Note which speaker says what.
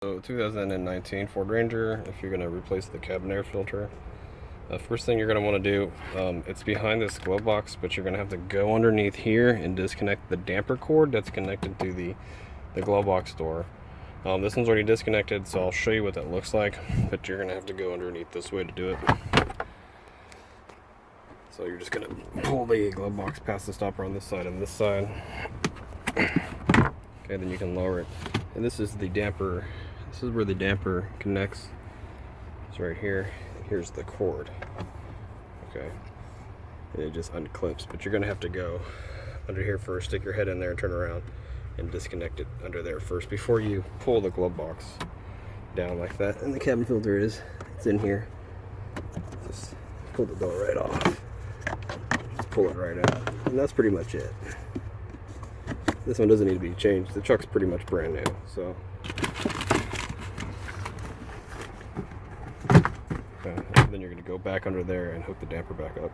Speaker 1: So 2019 Ford Ranger, if you're going to replace the cabin air filter, first thing you're going to want to do, it's behind this glove box, but you're going to have to go underneath here and disconnect the damper cord that's connected to the glove box door. This one's already disconnected, so I'll show you what that looks like, but you're going to have to go underneath this way to do it. So you're just going to pull the glove box past the stopper on this side and this side. Okay, then you can lower it. And this is the damper. This is where the damper connects. It's right here. Here's the cord. Okay. And it just unclips, but you're gonna have to go under here first, stick your head in there and turn around and disconnect it under there first before you pull the glove box down like that. And the cabin filter it's in here. Just pull the door right off. Just pull it right out. And that's pretty much it. This one doesn't need to be changed. The truck's pretty much brand new, so. Then you're going to go back under there and hook the damper back up.